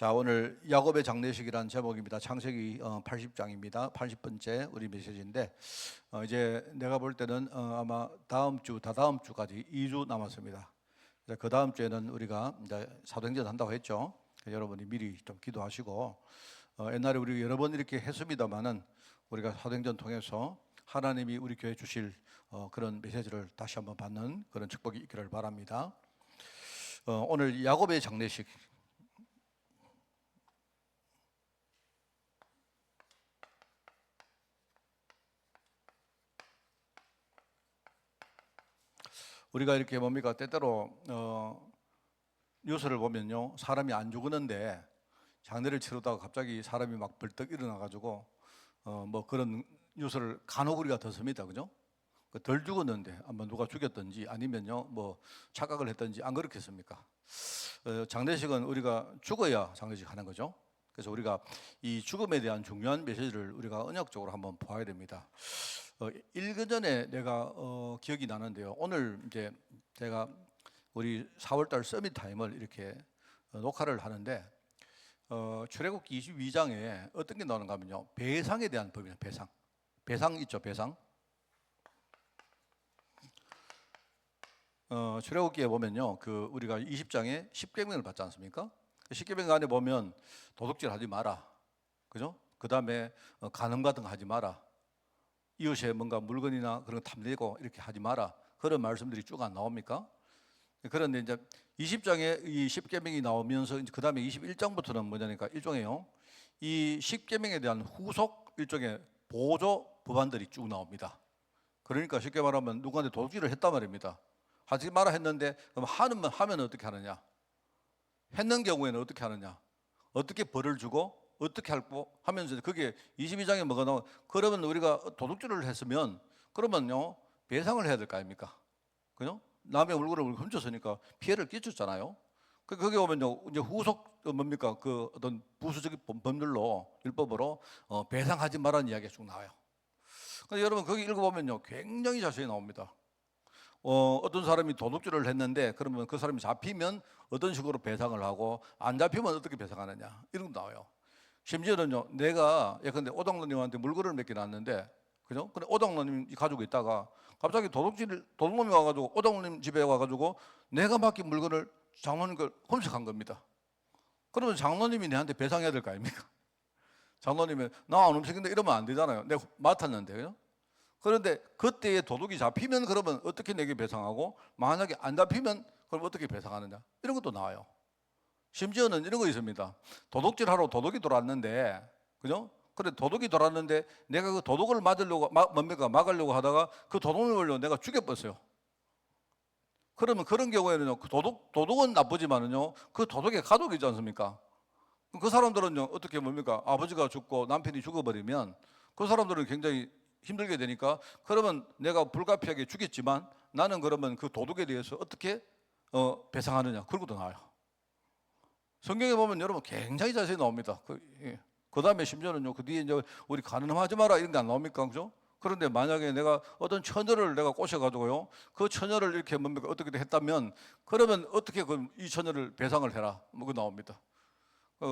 자, 오늘 야곱의 장례식이라는 제목입니다. 창세기 80장입니다. 80번째 우리 메시지인데 이제 내가 볼 때는 아마 다음 주, 다다음 주까지 2주 남았습니다. 그 다음 주에는 우리가 이제 사도행전 한다고 했죠. 여러분이 미리 좀 기도하시고 옛날에 우리 여러 번 이렇게 했습니다만은 우리가 사도행전 통해서 하나님이 우리 교회 주실 그런 메시지를 다시 한번 받는 그런 축복이 있기를 바랍니다. 오늘 야곱의 장례식. 우리가 이렇게 뭡니까 때때로 뉴스를 보면요, 사람이 안 죽었는데 장례를 치르다가 갑자기 사람이 막 벌떡 일어나 가지고 뭐 그런 뉴스를 간혹 우리가 듣습니다. 그죠? 덜 죽었는데 아마 누가 죽였든지 아니면요 뭐 착각을 했든지 안 그렇겠습니까? 장례식은 우리가 죽어야 장례식 하는 거죠. 그래서 우리가 이 죽음에 대한 중요한 메시지를 우리가 언약적으로 한번 보아야 됩니다. 일그 전에 내가 기억이 나는데요. 오늘 이제 제가 우리 4월달 서밋 타임을 이렇게 녹화를 하는데 출애굽기 22장에 어떤 게 나오는가 하면요, 배상에 대한 법이에요. 배상 있죠, 배상. 출애굽기에 보면요, 그 우리가 20장에 십계명을 받지 않습니까? 십계명 안에 보면 도둑질하지 마라, 그죠? 그 다음에 간음 같은 거 하지 마라, 이웃에 뭔가 물건이나 그런 거 탐내고 이렇게 하지 마라, 그런 말씀들이 쭉 안 나옵니까? 그런데 이제 20장에 이 십계명이 나오면서 그 다음에 21장부터는 뭐냐니까 일종의요, 이 십계명에 대한 후속 일종의 보조 법안들이 쭉 나옵니다. 그러니까 쉽게 말하면 누구한테 도둑질을 했단 말입니다. 하지 마라 했는데 그럼 하면 어떻게 하느냐? 했는 경우에는 어떻게 하느냐? 어떻게 벌을 주고 어떻게 할고 하면서 그게 22장에 뭐가 나오면, 그러면 우리가 도둑질을 했으면 그러면요 배상을 해야 될 거 아닙니까? 그죠? 남의 물건을 훔쳤으니까 피해를 끼쳤잖아요. 거기 오면요 이제 후속 뭡니까? 그 어떤 부수적인 법률로 율법으로 배상하지 말라는 이야기가 쭉 나와요. 근데 여러분 거기 읽어보면요 굉장히 자세히 나옵니다. 어떤 사람이 도둑질을 했는데 그러면 그 사람이 잡히면 어떤 식으로 배상을 하고 안 잡히면 어떻게 배상하느냐 이런 거 나와요. 심지어는요, 내가 예컨대 오덕노님한테 물건을 몇 개 놨는데, 그죠? 근데 오덕노님이 가지고 있다가 갑자기 도둑놈이 와가지고 오덕노님 집에 와가지고 내가 맡긴 물건을 장로님 걸 훔쳐간 겁니다. 그러면 장로님이 내한테 배상해야 될 거 아닙니까? 장로님이 나 안 훔쳤는데 이러면 안 되잖아요. 내가 맡았는데, 그죠? 그런데 그때에 도둑이 잡히면 그러면 어떻게 내게 배상하고, 만약에 안 잡히면 그럼 어떻게 배상하느냐 이런 것도 나와요. 심지어는 이런 거 있습니다. 도둑질하러 도둑이 돌았는데, 그죠? 그래 도둑이 돌았는데 내가 그 도둑을 막으려고 하다가 그 도둑을 내가 죽여버렸어요. 그러면 그런 경우에는요, 그 도둑은 나쁘지만은요, 그 도둑의 가족이지 않습니까? 그 사람들은요, 어떻게 아버지가 죽고 남편이 죽어버리면 그 사람들은 굉장히 힘들게 되니까, 그러면 내가 불가피하게 죽였지만 나는 그러면 그 도둑에 대해서 어떻게 배상하느냐, 그런 것도 나와요. 성경에 보면 여러분 굉장히 자세히 나옵니다. 그 다음에 심지어는요, 그 뒤에 이제 우리 간음하지 마라 이런 게 안 나옵니까? 그죠? 그런데 만약에 내가 어떤 처녀를 내가 꼬셔가지고요, 그 처녀를 이렇게 어떻게 했다면, 그러면 어떻게 이 처녀를 배상을 해라. 그 나옵니다.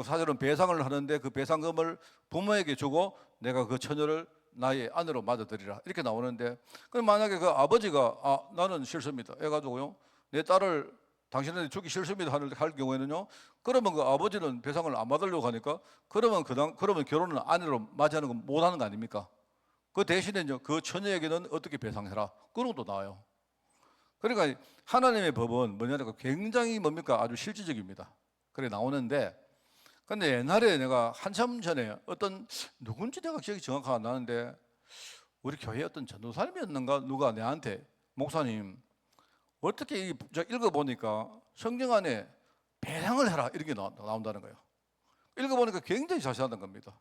사실은 배상을 하는데 그 배상금을 부모에게 주고 내가 그 처녀를 나의 아내로 맞아들이라 이렇게 나오는데, 그럼 만약에 그 아버지가 나는 싫습니다 해가지고요, 내 딸을 당신한테 주기 싫습니다 할 경우에는요, 그러면 그 아버지는 배상을 안 받으려고 하니까 그러면 결혼을 아내로 맞이하는 건 못하는 거 아닙니까? 그 대신에 그 처녀에게는 어떻게 배상해라 그런 것도 나와요. 그러니까 하나님의 법은 뭐냐니까 굉장히 아주 실질적입니다. 그래 나오는데, 근데 옛날에 내가 한참 전에 누군지 내가 기억이 정확하게 안 나는데, 우리 교회 어떤 전도사님이었는가 누가 내한테 목사님 어떻게 읽어보니까 성경 안에 배상을 해라 이렇게 나온다는 거예요. 읽어보니까 굉장히 자세하다는 겁니다.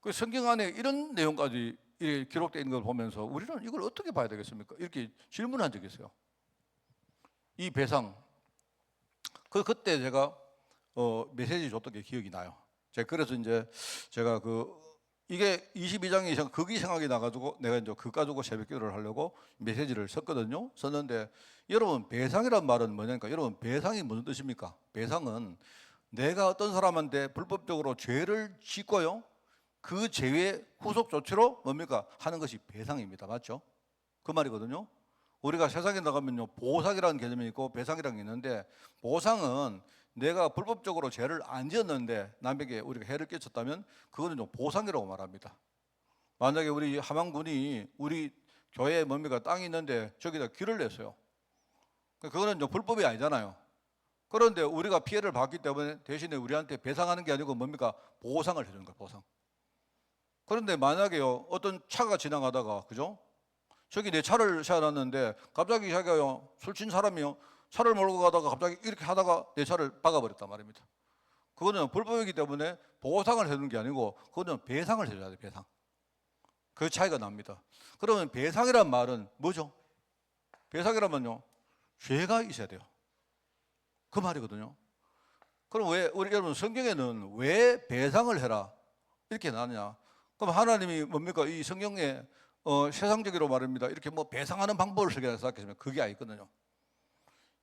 그 성경 안에 이런 내용까지 기록되어 있는 걸 보면서 우리는 이걸 어떻게 봐야 되겠습니까? 이렇게 질문한 적이 있어요. 이 배상. 그때 제가 메시지 줬던 게 기억이 나요. 그래서 이제 제가 이게 22장이 그게 생각이 나가지고 내가 이제 그거 가지고 새벽 기도를 하려고 메시지를 썼거든요. 썼는데, 여러분 배상이란 말은 뭐냐니까, 여러분 배상이 무슨 뜻입니까? 배상은 내가 어떤 사람한테 불법적으로 죄를 짓고요, 그 죄의 후속 조치로 뭡니까? 하는 것이 배상입니다. 맞죠? 그 말이거든요. 우리가 세상에 나가면요, 보상이라는 개념이 있고 배상이라는 게 있는데, 보상은 내가 불법적으로 죄를 안 지었는데 남에게 우리가 해를 끼쳤다면 그거는 보상이라고 말합니다. 만약에 우리 함안군이 우리 교회에 뭡니까? 땅이 있는데 저기다 길을 냈어요. 그거는 불법이 아니잖아요. 그런데 우리가 피해를 받기 때문에 대신에 우리한테 배상하는 게 아니고 뭡니까? 보상을 해주는 거예요, 보상. 그런데 만약에요, 어떤 차가 지나가다가, 그죠? 저기 내 차를 세워놨는데 갑자기 자기가요, 술 친 사람이요, 차를 몰고 가다가 갑자기 이렇게 하다가 내 차를 박아버렸단 말입니다. 그거는 불법이기 때문에 보상을 해주는 게 아니고 그거는 배상을 해줘야 돼요, 배상. 그 차이가 납니다. 그러면 배상이란 말은 뭐죠? 배상이라면요, 죄가 있어야 돼요. 그 말이거든요. 그럼 왜, 우리 여러분 성경에는 왜 배상을 해라 이렇게 나느냐? 그럼 하나님이 뭡니까? 이 성경에 세상적으로 말입니다, 이렇게 뭐 배상하는 방법을 생각하시면 그게 아니거든요.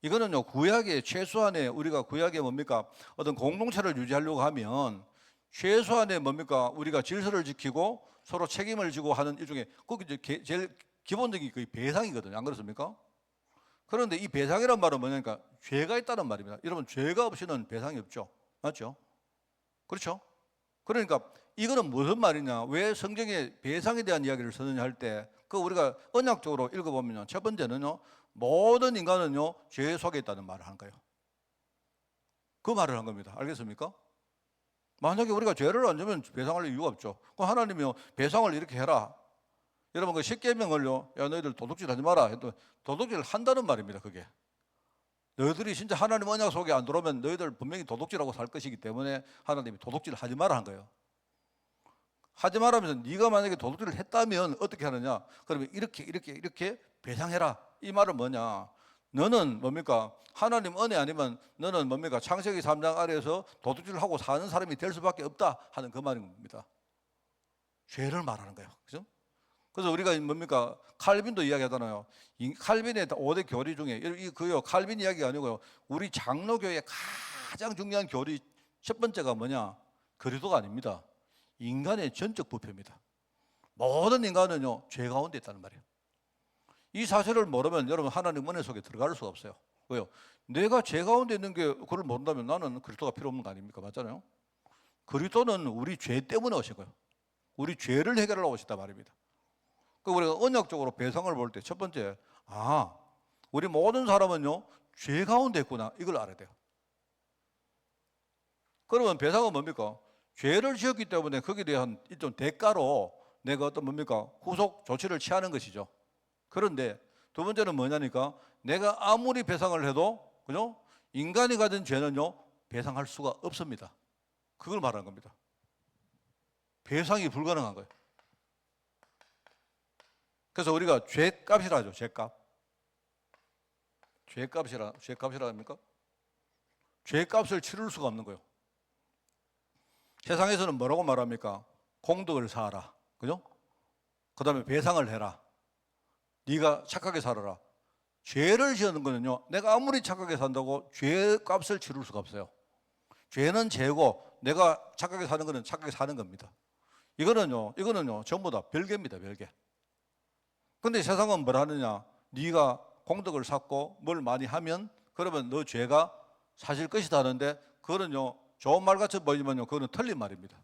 이거는요, 구약의 최소한의, 우리가 구약에 뭡니까? 어떤 공동체를 유지하려고 하면 최소한의 뭡니까? 우리가 질서를 지키고 서로 책임을 지고 하는 일종의, 그게 이제 제일 기본적인 그 배상이거든요. 안 그렇습니까? 그런데 이 배상이란 말은 뭐냐니까 죄가 있다는 말입니다. 여러분, 죄가 없이는 배상이 없죠. 맞죠? 그렇죠? 그러니까 이거는 무슨 말이냐? 왜 성경에 배상에 대한 이야기를 쓰느냐 할 때, 그 우리가 언약적으로 읽어보면요, 첫 번째는요, 모든 인간은요 죄 속에 있다는 말을 하는 거예요. 그 말을 한 겁니다. 알겠습니까? 만약에 우리가 죄를 안 지면 배상할 이유가 없죠. 그럼 하나님이요, 배상을 이렇게 해라. 여러분, 그 십계명을요, 야 너희들 도둑질 하지 마라 해도 도둑질을 한다는 말입니다. 그게 너희들이 진짜 하나님 언약 속에 안 들어오면 너희들 분명히 도둑질하고 살 것이기 때문에 하나님이 도둑질을 하지 마라 한 거예요. 하지 말라면서 네가 만약에 도둑질을 했다면 어떻게 하느냐? 그러면 이렇게 배상해라. 이 말은 뭐냐? 너는 뭡니까? 하나님 은혜 아니면 너는 뭡니까? 창세기 3장 아래에서 도둑질을 하고 사는 사람이 될 수밖에 없다 하는 그 말인 겁니다. 죄를 말하는 거예요. 그죠? 그래서 우리가 뭡니까? 칼빈도 이야기하잖아요. 칼빈의 5대 교리 중에, 그요 칼빈 이야기가 아니고요, 우리 장로교의 가장 중요한 교리 첫 번째가 뭐냐? 그리스도가 아닙니다. 인간의 전적 부패입니다. 모든 인간은요 죄 가운데 있다는 말이에요. 이 사실을 모르면 여러분 하나님 은혜 속에 들어갈 수가 없어요. 왜요? 내가 죄 가운데 있는 게 그걸 모른다면 나는 그리스도가 필요 없는 거 아닙니까? 맞잖아요. 그리스도는 우리 죄 때문에 오신 거예요. 우리 죄를 해결하려고 오셨단 말입니다. 그 우리가 언약적으로 배상을 볼 때 첫 번째, 우리 모든 사람은요 죄 가운데 있구나, 이걸 알아야 돼요. 그러면 배상은 뭡니까? 죄를 지었기 때문에 거기에 대한 일종 대가로 내가 어떤 뭡니까? 후속 조치를 취하는 것이죠. 그런데 두 번째는 뭐냐니까, 내가 아무리 배상을 해도, 그죠? 인간이 가진 죄는요 배상할 수가 없습니다. 그걸 말하는 겁니다. 배상이 불가능한 거예요. 그래서 우리가 죄값이라 하죠. 죄값. 죄값이라 합니까? 죄값을 치를 수가 없는 거예요. 세상에서는 뭐라고 말합니까? 공덕을 쌓아라. 그죠? 그 다음에 배상을 해라. 네가 착하게 살아라. 죄를 지는 거는요, 내가 아무리 착하게 산다고 죄값을 치를 수가 없어요. 죄는 죄고 내가 착하게 사는 거는 착하게 사는 겁니다. 이거는요 전부 다 별개입니다. 별개. 근데 세상은 뭘 하느냐? 네가 공덕을 쌓고 뭘 많이 하면 그러면 너 죄가 사실 것이다 하는데, 그거는요 좋은 말 같이 보이지만요 그거는 틀린 말입니다.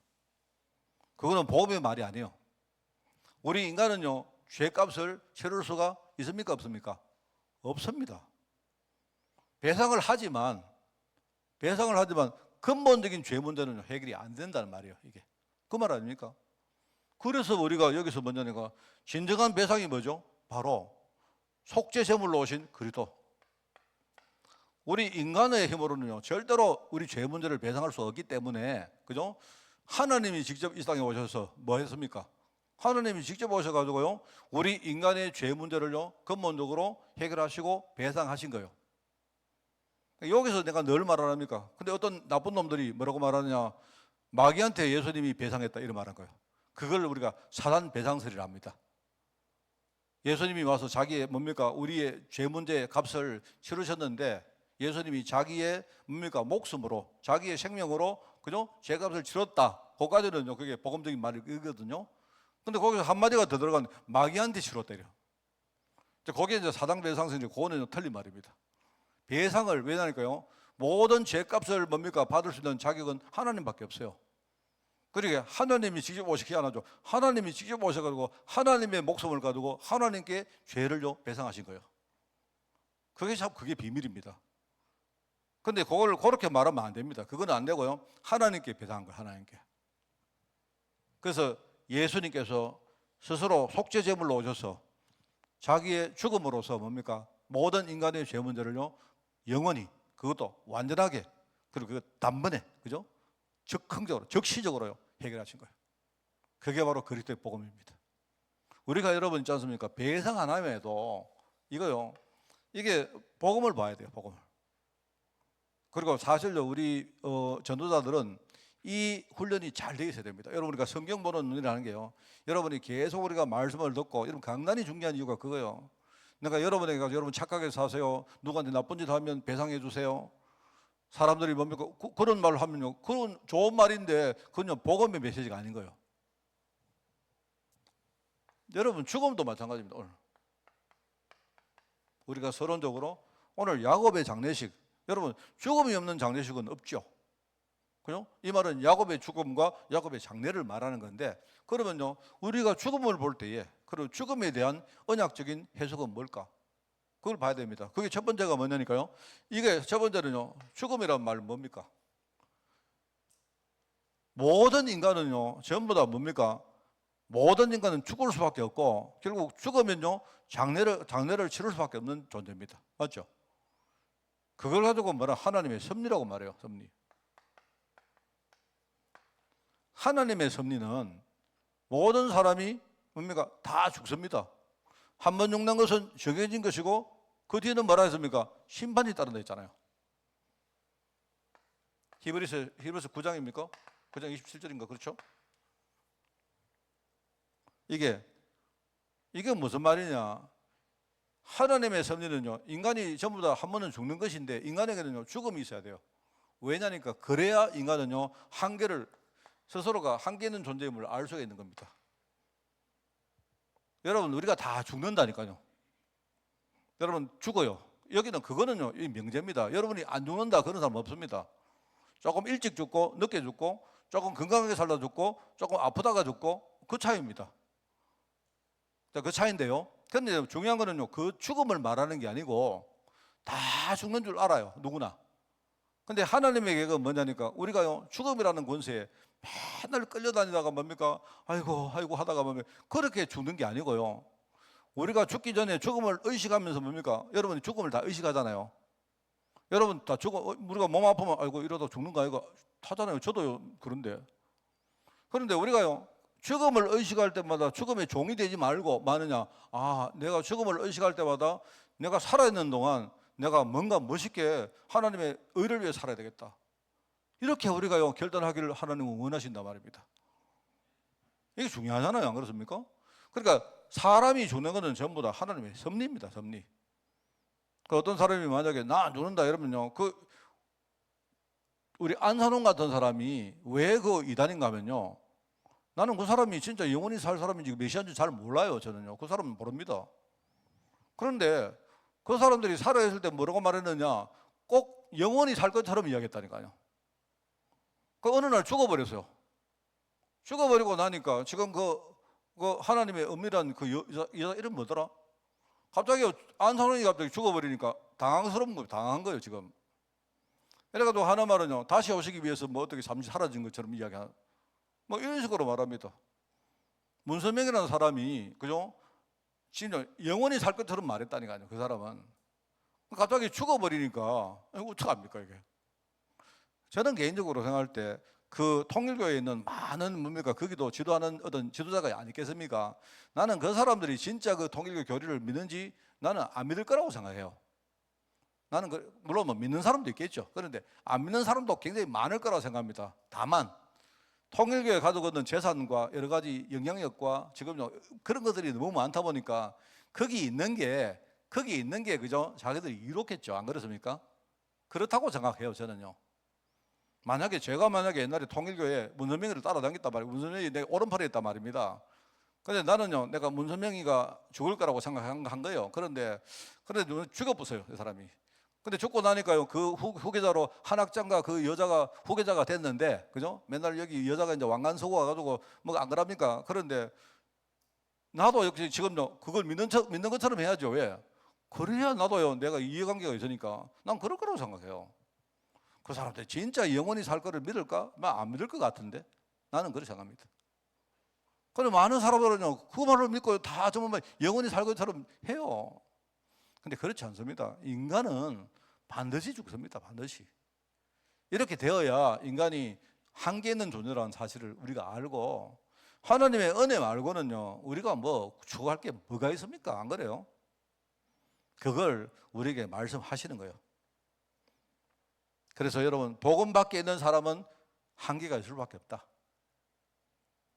그거는 복음의 말이 아니에요. 우리 인간은요 죄값을 치를 수가 있습니까? 없습니까? 없습니다. 배상을 하지만 근본적인 죄 문제는 해결이 안 된다는 말이에요. 이게 그 말 아닙니까? 그래서 우리가 여기서 뭐냐니까, 진정한 배상이 뭐죠? 바로 속죄제물로 오신 그리스도. 우리 인간의 힘으로는요 절대로 우리 죄 문제를 배상할 수 없기 때문에, 그죠? 하나님이 직접 이 땅에 오셔서 뭐 했습니까? 하나님이 직접 오셔가지고요 우리 인간의 죄 문제를요 근본적으로 해결하시고 배상하신 거예요. 여기서 내가 늘 말하랍니까? 근데 어떤 나쁜 놈들이 뭐라고 말하느냐? 마귀한테 예수님이 배상했다 이런 말한 거예요. 그걸 우리가 사단 배상설이라 합니다. 예수님이 와서 자기의 뭡니까? 우리의 죄 문제의 값을 치르셨는데, 예수님이 자기의 뭡니까 목숨으로 자기의 생명으로 그죠? 죄값을 치렀다. 그까지는요 그게 복음적인 말이거든요. 근데 거기서 한마디가 더 들어간 마귀한테 치렀대요. 거기에 이제 사당 배상서 이제 그거는 틀린 말입니다. 배상을 왜 하니까요? 모든 죄값을 뭡니까 받을 수 있는 자격은 하나님밖에 없어요. 그러니까 하나님이 직접 오시게 안 하죠. 하나님이 직접 오셔가지고 하나님의 목숨을 가지고 하나님께 죄를요 배상하신 거예요. 그게 비밀입니다. 근데 그걸 그렇게 말하면 안 됩니다. 그건 안 되고요. 하나님께 배상한 거예요. 하나님께. 그래서 예수님께서 스스로 속죄 제물로 오셔서 자기의 죽음으로서 뭡니까 모든 인간의 죄 문제를요 영원히 그것도 완전하게 그리고 그 단번에 그죠? 즉흥적으로 즉시적으로요 해결하신 거예요. 그게 바로 그리스도의 복음입니다. 우리가 여러분 있지 않습니까? 배상 안 함에도 이거요 이게 복음을 봐야 돼요. 복음을. 그리고 사실요 우리 전도자들은 이 훈련이 잘 되어 있어야 됩니다. 여러분 우리가 성경 보는 눈이라는 게요 여러분이 계속 우리가 말씀을 듣고 여러분 강단이 중요한 이유가 그거예요. 내가 여러분에게 가서 여러분 착하게 사세요. 누구한테 나쁜 짓 하면 배상해 주세요. 사람들이 뭡니까 그런 말을 하면요 그건 좋은 말인데 그건 복음의 메시지가 아닌 거예요. 여러분 죽음도 마찬가지입니다. 오늘 우리가 서론적으로 오늘 야곱의 장례식 여러분 죽음이 없는 장례식은 없죠. 그죠? 이 말은 야곱의 죽음과 야곱의 장례를 말하는 건데 그러면요 우리가 죽음을 볼 때에 그리고 죽음에 대한 언약적인 해석은 뭘까? 그걸 봐야 됩니다. 그게 첫 번째가 뭐냐니까요. 이게 첫 번째는요 죽음이란 말은 뭡니까? 모든 인간은요 전부 다 뭡니까? 모든 인간은 죽을 수밖에 없고 결국 죽으면요 장례를 치를 수밖에 없는 존재입니다. 맞죠? 그걸 가지고 뭐라 하나님의 섭리라고 말해요. 섭리. 하나님의 섭리는 모든 사람이 뭡니까? 다 죽습니다. 한 번 죽는 것은 정해진 것이고 그 뒤에는 뭐라 했습니까? 심판이 따른다 했잖아요. 히브리서 9장입니까? 9장 27절인가 그렇죠? 이게 무슨 말이냐? 하나님의 섭리는요 인간이 전부 다 한 번은 죽는 것인데 인간에게는요 죽음이 있어야 돼요. 왜냐니까 그래야 인간은요 한계를 스스로가 한계 있는 존재임을 알 수가 있는 겁니다. 여러분 우리가 다 죽는다니까요. 여러분 죽어요. 여기는 그거는요 이 명제입니다. 여러분이 안 죽는다 그런 사람 없습니다. 조금 일찍 죽고 늦게 죽고 조금 건강하게 살다 죽고 조금 아프다가 죽고 그 차이입니다. 그 차이인데요. 근데 중요한 거는요 그 죽음을 말하는 게 아니고 다 죽는 줄 알아요. 누구나. 근데 하나님의 계획은 뭐냐니까 우리가요 죽음이라는 권세에 맨날 끌려다니다가 뭡니까 아이고 하다가 뭡니까 그렇게 죽는 게 아니고요. 우리가 죽기 전에 죽음을 의식하면서 뭡니까 여러분이 죽음을 다 의식하잖아요. 여러분 다 우리가 몸 아프면 아이고 이러다 죽는 거 아이고 하잖아요. 저도요 그런데 우리가요 죽음을 의식할 때마다 죽음의 종이 되지 말고 마느냐 내가 죽음을 의식할 때마다 내가 살아있는 동안 내가 뭔가 멋있게 하나님의 의를 위해 살아야 되겠다. 이렇게 우리가요 결단하기를 하나님은 원하신단 말입니다. 이게 중요하잖아요. 안 그렇습니까? 그러니까 사람이 죽는 것은 전부 다 하나님의 섭리입니다. 섭리. 어떤 사람이 만약에 나 안 죽는다 이러면요 우리 안산홍 같은 사람이 왜 그 이단인가 하면요 나는 그 사람이 진짜 영원히 살 사람인지 메시아인지 잘 몰라요. 저는요 그 사람은 모릅니다. 그런데 그 사람들이 살아있을 때 뭐라고 말했느냐 꼭 영원히 살 것처럼 이야기했다니까요. 그 어느 날 죽어버렸어요. 죽어버리고 나니까 지금 그 하나님의 은밀한 그 여자 이름 뭐더라? 갑자기 안산홍이 갑자기 죽어버리니까 당황스러운 거예요. 당한 거예요 지금. 그래가지고 하나 말은요 다시 오시기 위해서 뭐 어떻게 잠시 사라진 것처럼 이야기하는 뭐 이런 식으로 말합니다. 문선명이라는 사람이 그죠? 진짜 영원히 살 것처럼 말했다니까요. 그 사람은 갑자기 죽어버리니까 어떡합니까 이게? 저는 개인적으로 생각할 때 그 통일교에 있는 많은 뭡니까 거기도 지도하는 어떤 지도자가 아니겠습니까? 나는 그 사람들이 진짜 그 통일교 교리를 믿는지 나는 안 믿을 거라고 생각해요. 나는 물론 뭐 믿는 사람도 있겠죠. 그런데 안 믿는 사람도 굉장히 많을 거라고 생각합니다. 다만 통일교에 가지고 있는 재산과 여러 가지 영향력과 지금 그런 것들이 너무 많다 보니까 거기 있는 게 그죠? 자기들이 이롭겠죠. 안 그렇습니까? 그렇다고 생각해요, 저는요. 만약에 옛날에 통일교회 문선명이를 따라다녔단 말이에요. 문선명이 내 오른팔에 있단 말입니다. 근데 나는요, 내가 문선명이가 죽을 거라고 생각한 거예요. 그런데 죽어보세요, 이 사람이. 근데 죽고 나니까요, 그 후계자로 한학장과 그 여자가 후계자가 됐는데, 그죠? 맨날 여기 여자가 이제 왕관서고 와가지고 뭐 안 그럽니까? 그런데 나도 역시 지금요, 그걸 믿는 것처럼 해야죠. 왜? 그래야 나도요, 내가 이해관계가 있으니까 난 그럴 거라고 생각해요. 그 사람들 진짜 영원히 살 거를 믿을까? 안 믿을 것 같은데 나는 그렇게 생각합니다. 그런데 많은 사람들은요, 그 말을 믿고 다 정말 영원히 살 것처럼 해요. 근데 그렇지 않습니다. 인간은 반드시 죽습니다. 반드시. 이렇게 되어야 인간이 한계 있는 존재라는 사실을 우리가 알고, 하나님의 은혜 말고는요, 우리가 뭐 추구할 게 뭐가 있습니까? 안 그래요? 그걸 우리에게 말씀하시는 거예요. 그래서 여러분, 복음 밖에 있는 사람은 한계가 있을 수밖에 없다.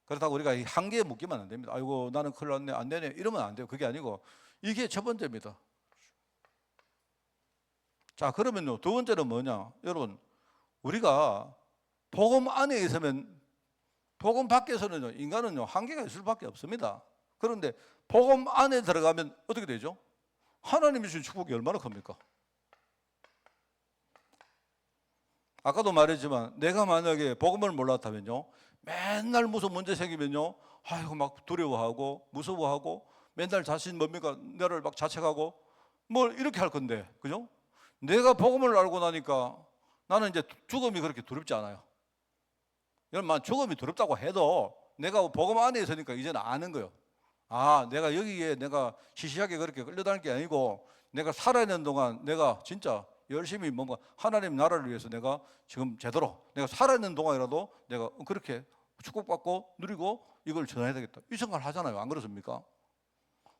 그렇다고 우리가 이 한계에 묶이면 안 됩니다. 아이고, 나는 큰일 났네, 안 되네, 이러면 안 돼요. 그게 아니고 이게 첫 번째입니다. 자, 그러면요, 두 번째는 뭐냐? 여러분, 우리가 복음 안에 있으면, 복음 밖에서는요, 인간은요, 한계가 있을 수밖에 없습니다. 그런데 복음 안에 들어가면 어떻게 되죠? 하나님이 주신 축복이 얼마나 큽니까? 아까도 말했지만 내가 만약에 복음을 몰랐다면요, 맨날 무슨 문제 생기면요, 아이고 막 두려워하고 무서워하고 맨날 자신 뭡니까? 나를 막 자책하고 뭘 이렇게 할 건데, 그죠? 내가 복음을 알고 나니까 나는 이제 죽음이 그렇게 두렵지 않아요. 여러분, 죽음이 두렵다고 해도 내가 복음 안에 있으니까 이제는 아는 거예요. 아, 내가 여기에 내가 시시하게 그렇게 끌려다닐 게 아니고 내가 살아있는 동안 내가 진짜 열심히 뭔가 하나님 나라를 위해서 내가 지금 제대로 내가 살아있는 동안이라도 내가 그렇게 축복받고 누리고 이걸 전해야 되겠다, 이 생각을 하잖아요. 안 그렇습니까?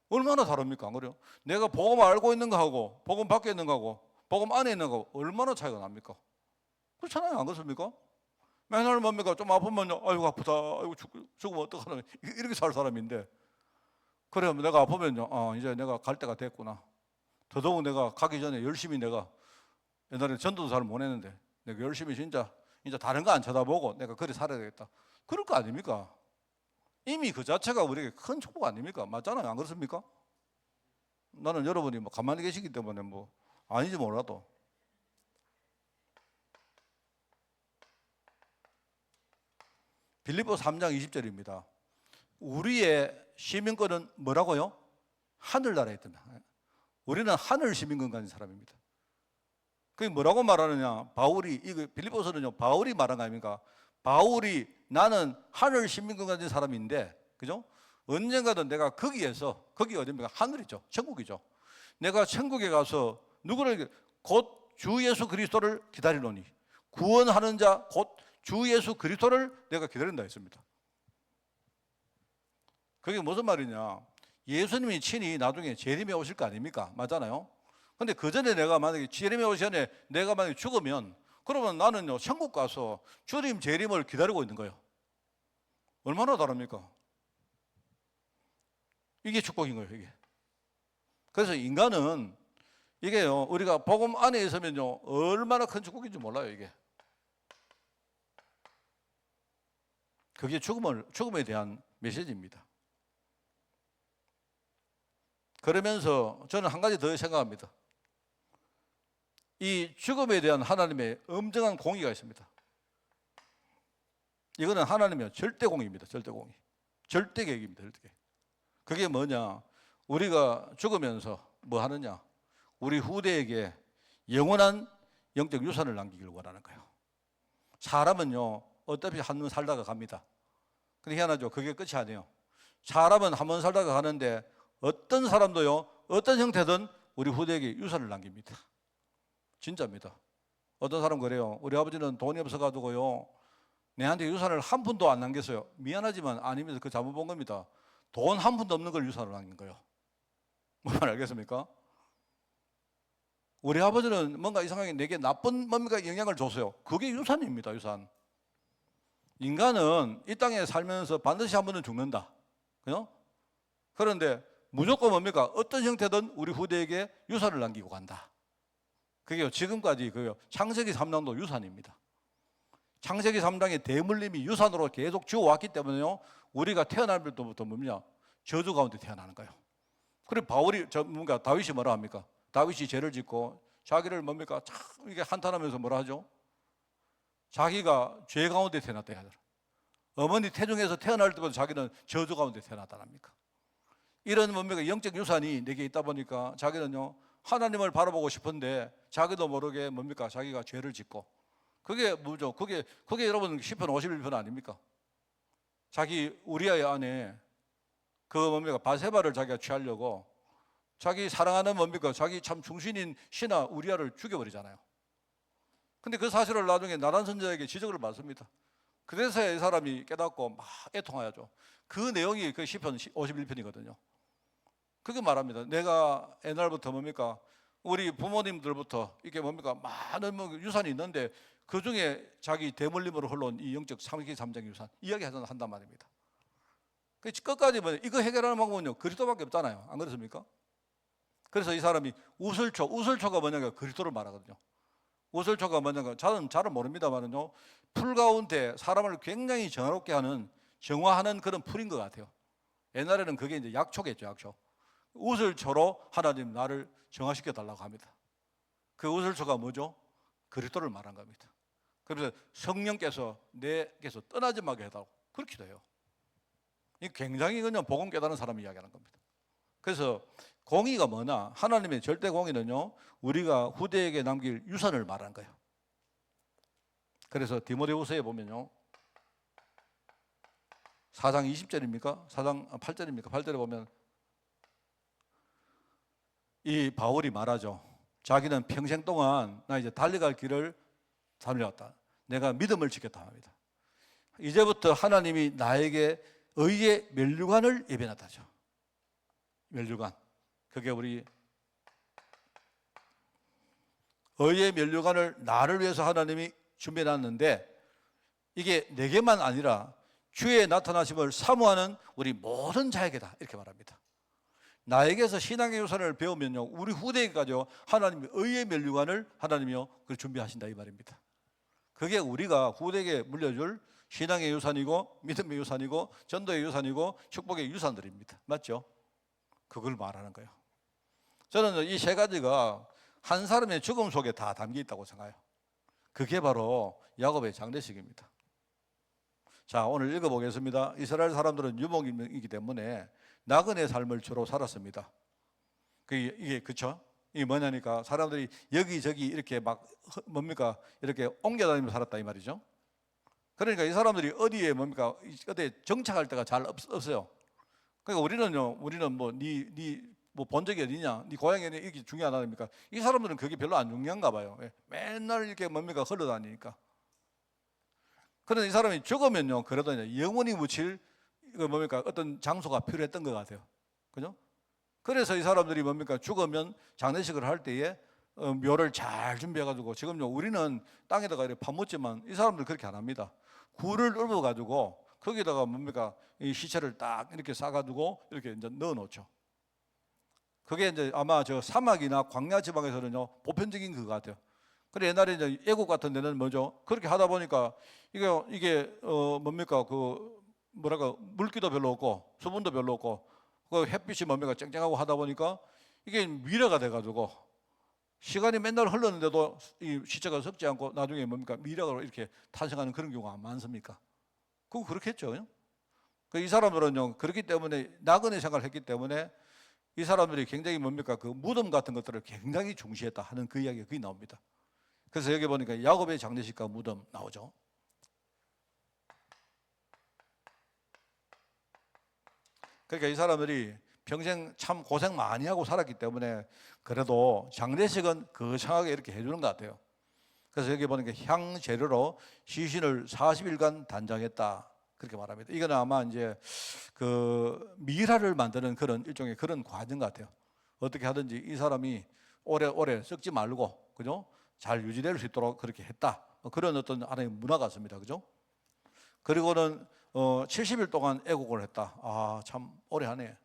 얼마나 다릅니까? 안 그래요? 내가 복음 알고 있는 거하고 복음 밖에 있는 거하고 복음 안에 있는 거하고 얼마나 차이가 납니까? 그렇잖아요. 안 그렇습니까? 맨날 뭡니까? 좀 아프면 아이고 아프다, 아이고 죽으면 어떡하나, 이렇게 살 사람인데, 그래 내가 아프면요, 이제 내가 갈 때가 됐구나. 더더욱 내가 가기 전에 열심히, 내가 옛날에 전도도 잘 못했는데 내가 열심히 진짜 이제 다른 거 안 쳐다보고 내가 그래 살아야 되겠다, 그럴 거 아닙니까? 이미 그 자체가 우리에게 큰 축복 아닙니까? 맞잖아요. 안 그렇습니까? 나는 여러분이 뭐 가만히 계시기 때문에 뭐 아닌지 몰라도. 빌립보 3장 20절입니다. 우리의 시민권은 뭐라고요? 하늘나라에 있다. 우리는 하늘 시민권 가진 사람입니다. 그게 뭐라고 말하느냐? 바울이, 이거 빌립보서는요, 바울이 말한 거 아닙니까? 바울이 나는 하늘 시민권 가진 사람인데, 그죠? 언젠가든 내가 거기에서, 거기 어디입니까? 하늘이죠. 천국이죠. 내가 천국에 가서 누구를, 곧 주 예수 그리스도를 기다리노니, 구원하는 자 곧 주 예수 그리스도를 내가 기다린다 했습니다. 그게 무슨 말이냐? 예수님이 친히 나중에 재림에 오실 거 아닙니까? 맞잖아요. 근데 그 전에 내가 만약에 재림에 오기 전에 내가 만약에 죽으면, 그러면 나는요, 천국 가서 주님 재림을 기다리고 있는 거예요. 얼마나 다릅니까? 이게 축복인 거예요, 이게. 그래서 인간은 이게요, 우리가 복음 안에 있으면요, 얼마나 큰 축복인지 몰라요, 이게. 그게 죽음에 대한 메시지입니다. 그러면서 저는 한 가지 더 생각합니다. 이 죽음에 대한 하나님의 엄정한 공의가 있습니다. 이거는 하나님의 절대 공의입니다. 절대 공의. 절대 계획입니다. 절대 계획. 그게 뭐냐? 우리가 죽으면서 뭐 하느냐? 우리 후대에게 영원한 영적 유산을 남기길 원하는 거예요. 사람은요, 어차피 한 번 살다가 갑니다. 근데 희한하죠. 그게 끝이 아니에요. 사람은 한 번 살다가 가는데 어떤 사람도요, 어떤 형태든 우리 후대에게 유산을 남깁니다. 진짜입니다. 어떤 사람 그래요. 우리 아버지는 돈이 없어가지고요, 내한테 유산을 한 푼도 안 남겼어요. 미안하지만 아닙니다. 그 잘못 본 겁니다. 돈 한 푼도 없는 걸 유산을 남긴 거예요. 뭔 말 알겠습니까? 우리 아버지는 뭔가 이상하게 내게 나쁜 뭔가 영향을 줬어요. 그게 유산입니다. 유산. 인간은 이 땅에 살면서 반드시 한 번은 죽는다. 그죠? 그런데 무조건 뭡니까? 어떤 형태든 우리 후대에게 유산을 남기고 간다. 그게 지금까지 그 창세기 3장도 유산입니다. 창세기 3장의 대물림이 유산으로 계속 지어왔기 때문에요, 우리가 태어날 때부터 뭡니까? 저주 가운데 태어나는 거예요. 그리고 뭔가 다윗이 뭐라 합니까? 다윗이 죄를 짓고 자기를 뭡니까? 참 이게 한탄하면서 뭐라 하죠? 자기가 죄 가운데 태어났다 하더라. 어머니 태중에서 태어날 때부터 자기는 저주 가운데 태어났다랍니까? 이런 뭡니까? 영적 유산이 내게 있다 보니까 자기는요, 하나님을 바라보고 싶은데 자기도 모르게 뭡니까? 자기가 죄를 짓고, 그게 뭐죠? 그게 여러분 시편 51편 아닙니까? 자기 우리아의 아내 그 뭡니까? 바세바를 자기가 취하려고 자기 사랑하는 뭡니까? 자기 참 중신인 신하 우리아를 죽여버리잖아요. 근데 그 사실을 나중에 나단 선지자에게 지적을 받습니다. 그래서 이 사람이 깨닫고 막 애통하야죠. 그 내용이 그 시편 51편이거든요. 그게 말합니다. 내가 옛날부터 뭡니까? 우리 부모님들부터 이게 뭡니까? 많은 유산이 있는데 그 중에 자기 대물림으로 흘러온 이 영적 3장 유산 이야기 한단 말입니다. 끝까지 이거 해결하는 방법은요, 그리스도밖에 없잖아요. 안 그렇습니까? 그래서 이 사람이 우슬초가 뭐냐면 그리스도를 말하거든요. 우슬초가 뭐냐면 잘은 모릅니다만은요, 풀 가운데 사람을 굉장히 정화롭게 하는, 정화하는 그런 풀인 것 같아요. 옛날에는 그게 이제 약초겠죠, 약초. 우슬초로 하나님 나를 정화시켜 달라고 합니다. 그 우슬초가 뭐죠? 그리스도를 말한 겁니다. 그래서 성령께서 내게서 떠나지 말게 해달라고 그렇기도 해요. 이 굉장히 그냥 복음 깨달은 사람이 이야기하는 겁니다. 그래서 공의가 뭐냐? 하나님의 절대 공의는요, 우리가 후대에게 남길 유산을 말하는 거예요. 그래서 디모데후서에 보면요, 4장 20절입니까? 4장 8절입니까? 8절에 보면 이 바울이 말하죠. 자기는 평생 동안 나 이제 달려갈 길을 달려왔다. 내가 믿음을 지켰다 합니다. 이제부터 하나님이 나에게 의의 면류관을 예배놨다죠. 면류관. 그게 우리 의의 면류관을 나를 위해서 하나님이 준비해놨는데, 이게 내게만 아니라 주의 나타나심을 사모하는 우리 모든 자에게다, 이렇게 말합니다. 나에게서 신앙의 유산을 배우면요, 우리 후대에까지요, 하나님이 의의 면류관을 하나님이요 그걸 준비하신다, 이 말입니다. 그게 우리가 후대에게 물려줄 신앙의 유산이고 믿음의 유산이고 전도의 유산이고 축복의 유산들입니다. 맞죠? 그걸 말하는 거예요. 저는 이 세 가지가 한 사람의 죽음 속에 다 담겨 있다고 생각해요. 그게 바로 야곱의 장례식입니다. 자, 오늘 읽어보겠습니다. 이스라엘 사람들은 유목이기 때문에 나그네 삶을 주로 살았습니다. 이게 그쵸? 이게 뭐냐니까 사람들이 여기저기 이렇게 막 뭡니까? 이렇게 옮겨다니면서 살았다, 이 말이죠. 그러니까 이 사람들이 어디에 뭡니까? 어디에 정착할 데가 잘 없어요. 그러니까 우리는 뭐 본 적이 어디냐? 네 고향이 어디냐? 이게 중요하다니까. 이 사람들은 그게 별로 안 중요한가 봐요. 맨날 이렇게 뭡니까? 흘러다니니까. 그런데 이 사람이 죽으면요, 그래도 이제 영원히 묻힐 뭡니까? 어떤 장소가 필요했던 것 같아요. 그죠? 그래서 이 사람들이 뭡니까? 죽으면 장례식을 할 때에 묘를 잘 준비해가지고, 지금요, 우리는 땅에다가 이렇게 파묻지만 이 사람들 그렇게 안 합니다. 굴을 읊어가지고 거기다가 뭡니까? 이 시체를 딱 이렇게 싸가지고 이렇게 이제 넣어 놓죠. 그게 이제 아마 저 사막이나 광야 지방에서는요, 보편적인 것 같아요. 그래 옛날에 이제 애국 같은 데는 뭐죠? 그렇게 하다 보니까 이게 뭡니까? 그 뭐랄까, 물기도 별로 없고 수분도 별로 없고 그 햇빛이 뭡니까? 쨍쨍하고 하다 보니까 이게 미래가 돼가지고 시간이 맨날 흘렀는데도 이 시체가 썩지 않고 나중에 뭡니까? 미래가 이렇게 탄생하는 그런 경우가 많습니까? 그거 그렇겠죠. 이 사람들은요, 그렇기 때문에 나그네 생활을 했기 때문에 이 사람들이 굉장히 뭡니까? 그 무덤 같은 것들을 굉장히 중시했다 하는 그 이야기가 거기 나옵니다. 그래서 여기 보니까 야곱의 장례식과 무덤 나오죠. 그러니까 이 사람들이 평생 참 고생 많이 하고 살았기 때문에 그래도 장례식은 거창하게 이렇게 해주는 것 같아요. 그래서 여기 보니까 향재료로 시신을 40일간 단장했다, 그렇게 말합니다. 이거는 아마 이제 그 미라를 만드는 그런 일종의 그런 과정 같아요. 어떻게 하든지 이 사람이 오래 썩지 말고, 그죠? 잘 유지될 수 있도록 그렇게 했다. 그런 어떤 하나의 문화 같습니다. 그죠? 그리고는 70일 동안 애국을 했다. 아, 참 오래 하네.